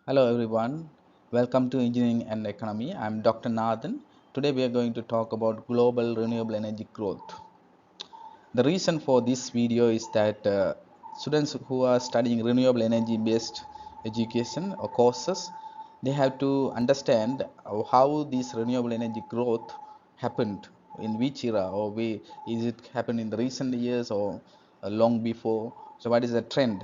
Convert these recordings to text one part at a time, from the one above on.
Hello everyone, welcome to Engineering and Economy. I'm Dr. Nathan. Today we are going to talk about global renewable energy growth. The reason for this video is that students who are studying renewable energy based education or courses, they have to understand how this renewable energy growth happened, in which era, or is it happened in the recent years or long before. So what is the trend?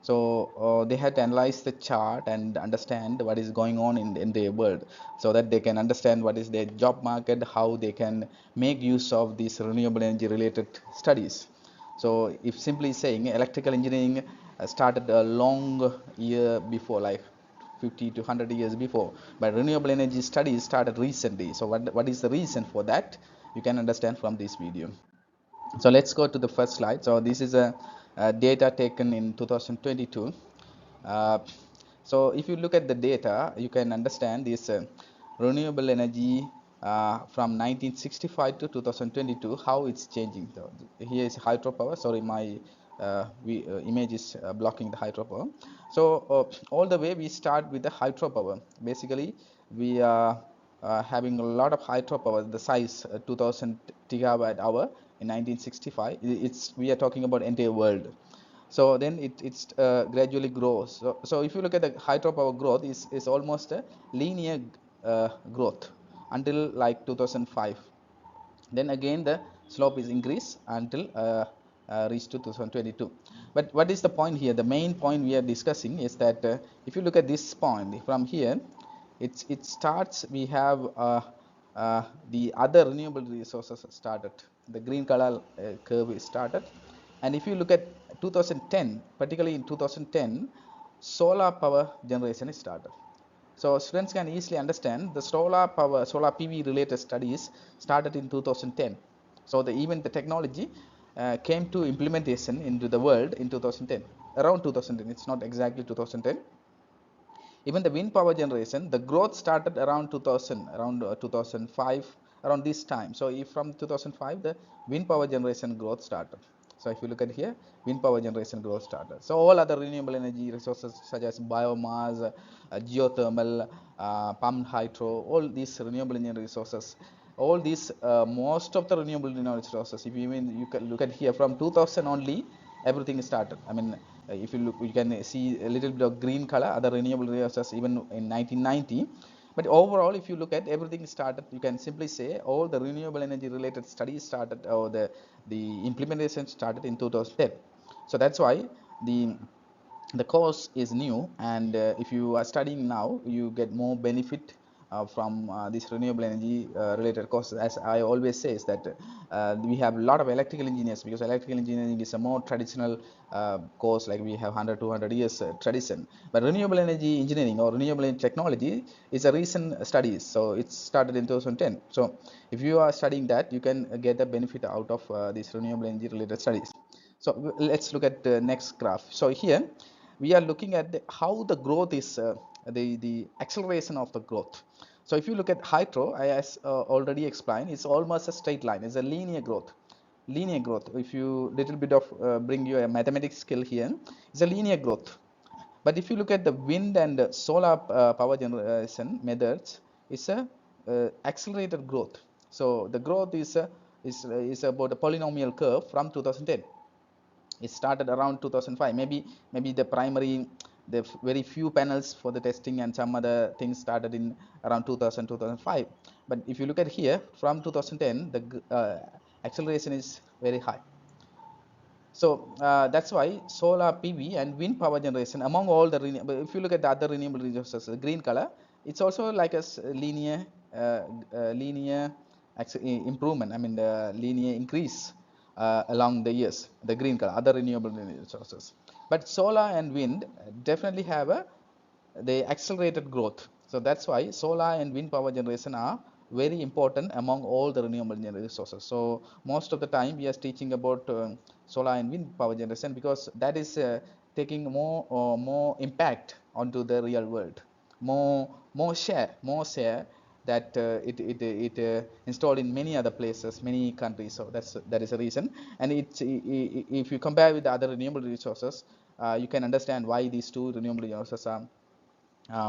So they had to analyze the chart and understand what is going on in their world, so that they can understand what is their job market, how they can make use of these renewable energy related studies. So if simply saying electrical engineering started a long year before, like 50 to 100 years before, but renewable energy studies started recently. So what is the reason for that, you can understand from this video. So let's go to the first slide. So this is a data taken in 2022. uh, so if you look at the data, you can understand this renewable energy from 1965 to 2022, how it's changing. So here is hydropower. Sorry, my image is blocking the hydropower. So all the way we start with the hydropower. Basically, we are having a lot of hydropower, the size 2000 gigawatt hour in 1965. It's we are talking about entire world. So then it's gradually grows. So if you look at the hydropower growth, is almost a linear growth until like 2005. Then again the slope is increased until reach to 2022. But what is the point here? The main point we are discussing is that if you look at this point from here, it starts, we have the other renewable resources started. The green color curve is started. And if you look at 2010, particularly in 2010, solar power generation is started. So students can easily understand the solar power, solar PV related studies started in 2010. So even the technology came to implementation into the world in 2010, around 2010. It's not exactly 2010. Even the wind power generation, the growth started around 2000, around 2005, around this time. So if from 2005, the wind power generation growth started. So if you look at here, wind power generation growth started. So all other renewable energy resources such as biomass, geothermal, pumped hydro, all these renewable energy resources, all these most of the renewable energy resources, if you even you can look at here from 2000 only, everything started. I mean, if you look, you can see a little bit of green color, other renewable resources even in 1990. But overall, if you look at everything started, you can simply say all the renewable energy related studies started, or the implementation started in 2010. So that's why the the course is new, and if you are studying now, you get more benefit from this renewable energy related courses. As I always say is that we have a lot of electrical engineers, because electrical engineering is a more traditional course, like we have 100 200 years tradition. But renewable energy engineering or renewable energy technology is a recent studies, so it started in 2010. So if you are studying that, you can get the benefit out of these renewable energy related studies. So let's look at the next graph. So here we are looking at how the growth is, the acceleration of the growth. So if you look at hydro, as already explained, it's almost a straight line. It's a linear growth. Linear growth. If you little bit of bring you a mathematics skill here, it's a linear growth. But if you look at the wind and solar power generation methods, it's a accelerated growth. So the growth is about a polynomial curve from 2010. It started around 2005. Maybe the primary, the very few panels for the testing and some other things started in around 2000 2005. But if you look at here from 2010, the acceleration is very high. So that's why solar PV and wind power generation, among all the if you look at the other renewable resources, the green color, it's also like a linear linear improvement. I mean the linear increase along the years. The green color, other renewable resources, but solar and wind definitely have a the accelerated growth. So that's why solar and wind power generation are very important among all the renewable energy resources. So most of the time we are teaching about solar and wind power generation, because that is taking more impact onto the real world, more share that it installed in many other places, many countries. So that is a reason. And if you compare with the other renewable resources, you can understand why these two renewable resources are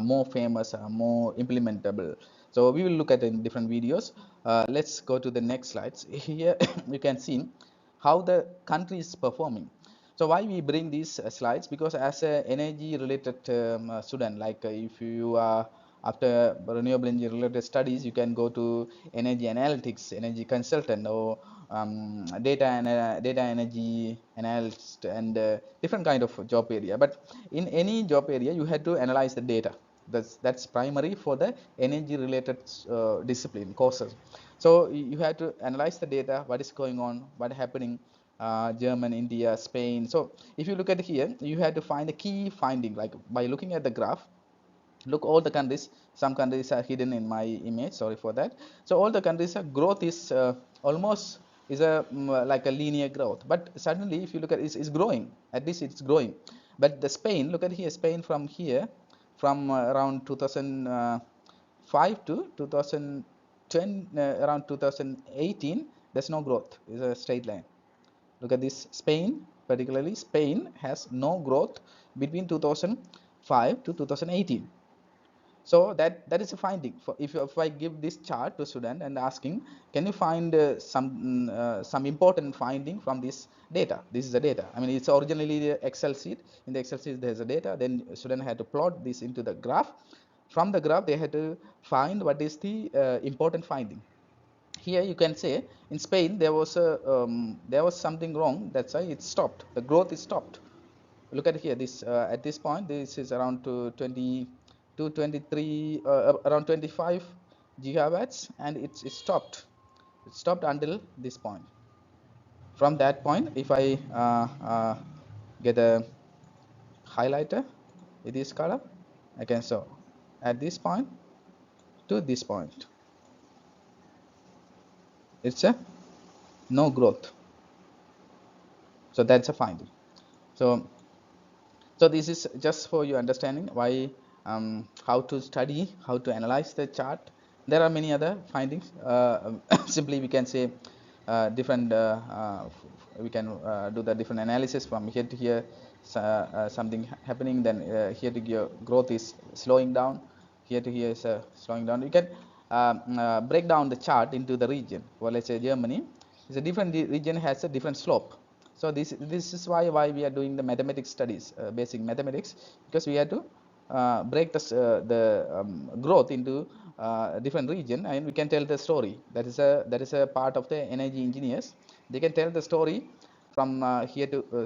more famous, more implementable. So we will look at it in different videos. Let's go to the next slides. Here you can see how the country is performing. So why we bring these slides? Because as a energy related student, like if you are after renewable energy related studies, you can go to energy analytics, energy consultant, or data energy analyst, and different kind of job area. But in any job area, you have to analyze the data. That's primary for the energy related discipline courses. So you have to analyze the data, what is going on, what happening, German, India, Spain. So if you look at here, you have to find the key finding, like by looking at the graph. Look all the countries. Some countries are hidden in my image, sorry for that. So all the countries growth is almost is a like a linear growth, but suddenly if you look at it's growing, at least it's growing. But the Spain, look at here, Spain from here, from around 2005 to 2010, around 2018, there's no growth, it's a straight line. Look at this, Spain, particularly Spain has no growth between 2005 to 2018. So that is a finding. For if I give this chart to student and asking, can you find some important finding from this data? This is the data. I mean, it's originally the Excel sheet. In the Excel sheet, there's a data. Then student had to plot this into the graph. From the graph, they had to find what is the important finding. Here you can say in Spain there was something wrong. That's why it stopped. The growth is stopped. Look at here, this at this point this is around to 20 to 23 around 25 gigawatts, and it stopped. It stopped until this point. From that point, if I get a highlighter with this color, I can show at this point to this point, it's a no growth. So that's a finding. So this is just for your understanding why how to study, how to analyze the chart. There are many other findings. Simply we can say different we can do the different analysis from here to here. Something happening, then here to here growth is slowing down, here to here is slowing down. You can break down the chart into the region. Well, let's say Germany is a different region, has a different slope. So this is why we are doing the mathematics studies, basic mathematics, because we have to break the growth into different region, and we can tell the story. That is a part of the energy engineers. They can tell the story from here to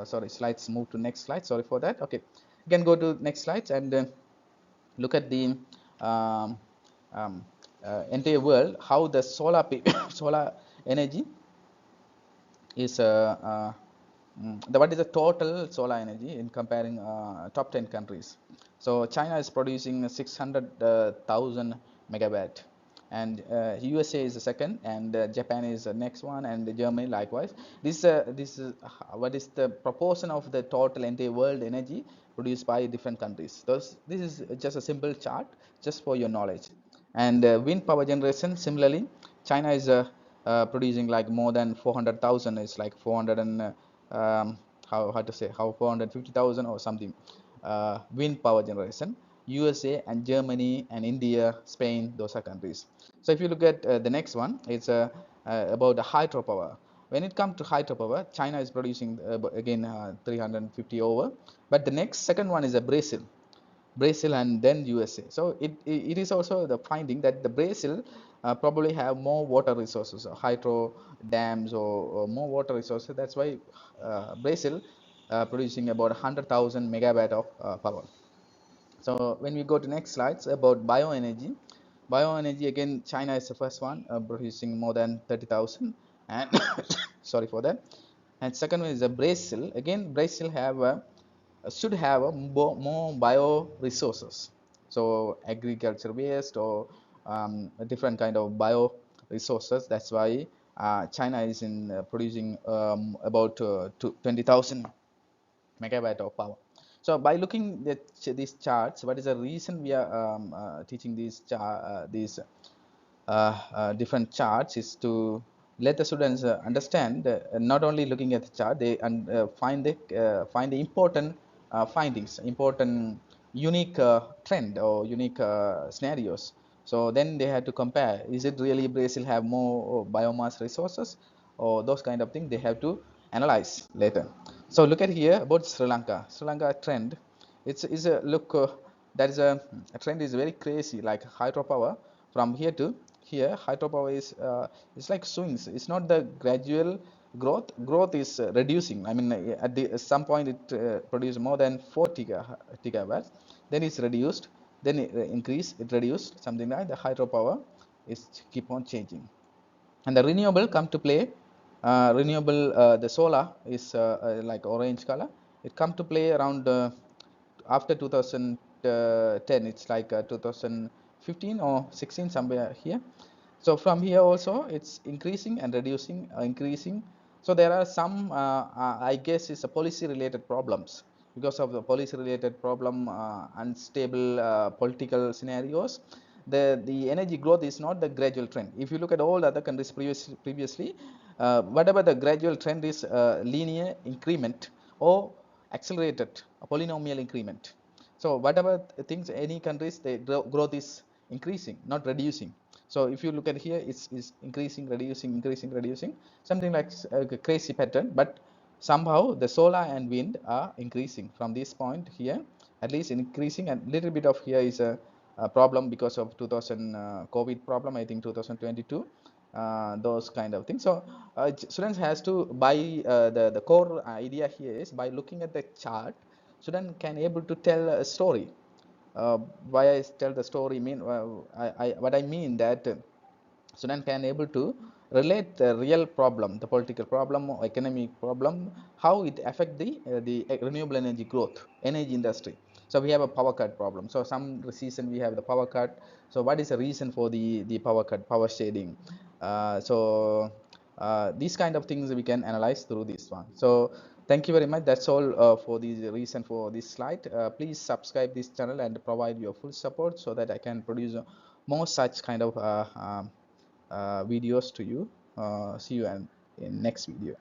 sorry, slides move to next slide. Sorry for that. Okay, you can go to next slides and look at the um, entire world, how the solar solar energy is what is the total solar energy in comparing top 10 countries. So China is producing 600,000 megawatt, and USA is the second, and Japan is the next one, and Germany likewise. This is what is the proportion of the total entire world energy produced by different countries. Thus, this is just a simple chart, just for your knowledge. And wind power generation, similarly, China is producing like more than 400,000. It's like 400 and how to say, how 450,000 or something wind power generation. USA and Germany and India, Spain, those are countries. So if you look at the next one, it's about the hydropower. When it comes to hydropower, China is producing again 350 over, but the next second one is Brazil and then USA. So it is also the finding that the Brazil probably have more water resources, hydro dams, or more water resources. That's why Brazil producing about 100,000 megawatt of power. So when we go to next slides about bioenergy, bioenergy again, China is the first one producing more than 30,000, and sorry for that. And second one is Brazil. Again, Brazil have should have more bio resources, so agriculture waste or a different kind of bio resources. That's why China is in producing about 20,000 megawatt of power. So by looking at these charts, what is the reason we are teaching these different charts is to let the students understand, not only looking at the chart, they find the important findings, important unique trend or unique scenarios. So then they had to compare, is it really Brazil have more biomass resources, or those kind of things they have to analyze later. So look at here about Sri Lanka. Sri Lanka trend, it's is a look that is a trend is very crazy, like hydropower from here to here. Hydropower is like swings. It's not the gradual growth is reducing. I mean, at some point it produced more than 4 gigawatts, then it's reduced, then it increase, it reduced, something like the hydropower is keep on changing. And the renewable come to play. Renewable, the solar is like orange color. It come to play around after 2010. It's like 2015 or 16, somewhere here. So from here also it's increasing and reducing, increasing. So there are some I guess it's a policy related problems. Because of the policy related problem, unstable political scenarios, the energy growth is not the gradual trend. If you look at all other countries previously, whatever the gradual trend is, linear increment or accelerated polynomial increment. So whatever things, any countries, the growth is increasing, not reducing. So if you look at here, it's increasing, reducing, increasing, reducing, something like a crazy pattern. But somehow the solar and wind are increasing from this point here, at least increasing. And little bit of here is a problem because of 2000 COVID problem, I think 2022, those kind of things. So students has to buy the core idea here is, by looking at the chart, student can able to tell a story. Why I tell the story mean, what I mean that student can able to relate the real problem, the political problem or economic problem, how it affect the renewable energy growth, energy industry. So we have a power cut problem. So some season we have the power cut. So what is the reason for the power cut, power shading? These kind of things we can analyze through this one. So thank you very much. That's all for the reason for this slide. Please subscribe this channel and provide your full support so that I can produce more such kind of videos to you. See you in next video.